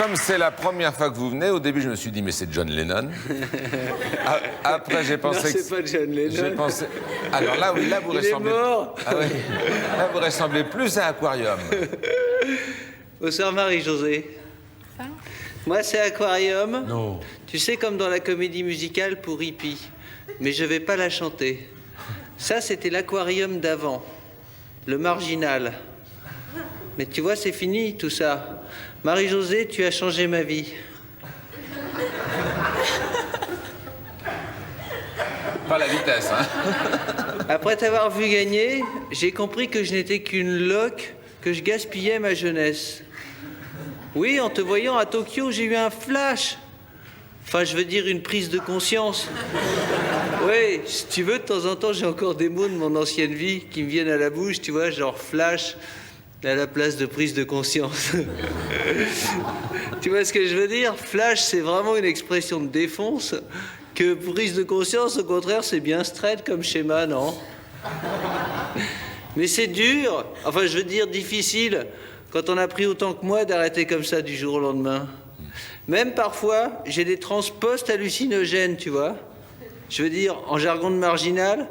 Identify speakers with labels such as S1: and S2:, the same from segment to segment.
S1: Comme c'est la première fois que vous venez, au début, je me suis dit, mais c'est John Lennon. Après, j'ai pensé
S2: non, c'est pas John Lennon.
S1: J'ai pensé... Alors là, oui, là, vous ressemblez...
S2: Il est mort.
S1: Ah, oui. Là, vous ressemblez plus à Aquarium.
S2: Bonsoir Marie-Josée. Moi, c'est Aquarium.
S1: Non.
S2: Tu sais, comme dans la comédie musicale pour Hippie. Mais je vais pas la chanter. Ça, c'était l'Aquarium d'avant. Le marginal. Mais tu vois, c'est fini, tout ça. Marie-Josée, tu as changé ma vie.
S1: Pas la vitesse, hein.
S2: Après t'avoir vu gagner, j'ai compris que je n'étais qu'une loque, que je gaspillais ma jeunesse. Oui, en te voyant à Tokyo, j'ai eu un flash. Enfin, je veux dire une prise de conscience. Oui, si tu veux, de temps en temps, j'ai encore des mots de mon ancienne vie qui me viennent à la bouche, tu vois, genre flash à la place de prise de conscience. Tu vois ce que je veux dire? Flash, c'est vraiment une expression de défonce, que prise de conscience, au contraire, c'est bien straight comme schéma, non? Mais c'est dur, enfin, je veux dire difficile, quand on a pris autant que moi d'arrêter comme ça du jour au lendemain. Même parfois, j'ai des trans post-hallucinogènes, tu vois. Je veux dire, en jargon de marginal,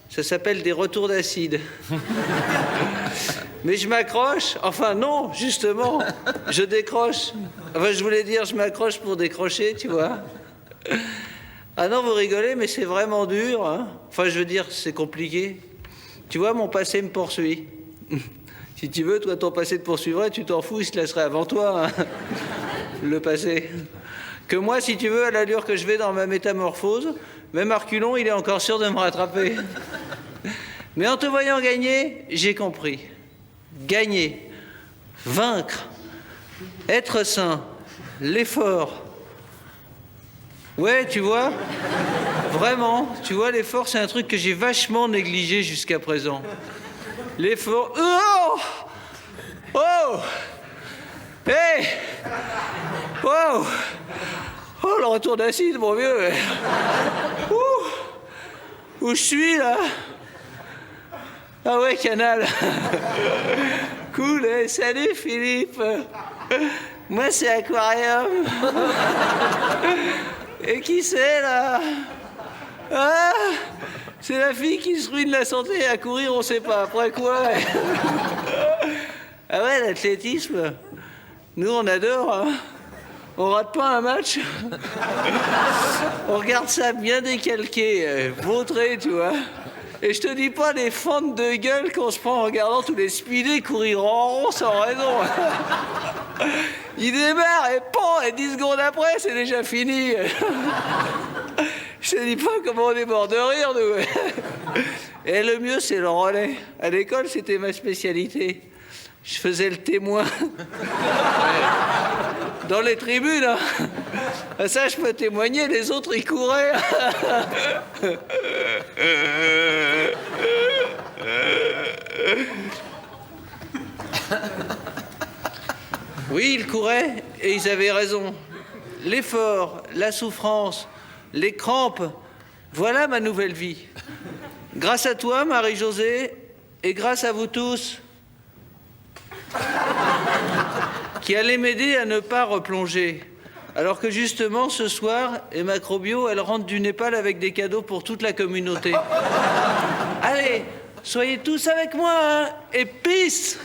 S2: ça s'appelle des retours d'acide. Mais je m'accroche, enfin non, justement, je décroche. Enfin, je voulais dire, je m'accroche pour décrocher, tu vois. Ah non, vous rigolez, mais c'est vraiment dur, hein. Enfin, je veux dire, c'est compliqué. Tu vois, mon passé me poursuit. Si tu veux, toi, ton passé te poursuivrait, tu t'en fous, il se laisserait avant toi, hein. Le passé. Que moi, si tu veux, à l'allure que je vais dans ma métamorphose, même Arculon, il est encore sûr de me rattraper. Mais en te voyant gagner, j'ai compris. Gagner, vaincre, être sain, l'effort. Ouais, tu vois, vraiment, tu vois, l'effort, c'est un truc que j'ai vachement négligé jusqu'à présent. L'effort... Oh! Oh! Hey! Oh! Oh, le retour d'acide, mon vieux! Où je suis, là? Ah ouais, Canal. Cool, hein? Salut, Philippe. Moi, c'est Aquarium. Et qui c'est, là? Ah! C'est la fille qui se ruine la santé à courir, on sait pas. Après quoi? Ah ouais, l'athlétisme. Nous, on adore, hein? On rate pas un match. On regarde ça bien décalqué, vautré, tu vois. Et je te dis pas les fentes de gueule qu'on se prend en regardant tous les speedés courir en rond sans raison. Ils démarrent et pan, et 10 secondes après, c'est déjà fini. Je te dis pas comment on est mort de rire, nous. Et le mieux, c'est le relais. À l'école, c'était ma spécialité. Je faisais le témoin. Dans les tribunes, hein. Ça, je peux témoigner, les autres, ils couraient. Oui, ils couraient, et ils avaient raison. L'effort, la souffrance, les crampes, voilà ma nouvelle vie. Grâce à toi, Marie-Josée, et grâce à vous tous, qui allez m'aider à ne pas replonger. Alors que justement, ce soir, et Macrobio, elle rentre du Népal avec des cadeaux pour toute la communauté. Allez, soyez tous avec moi, hein, et peace!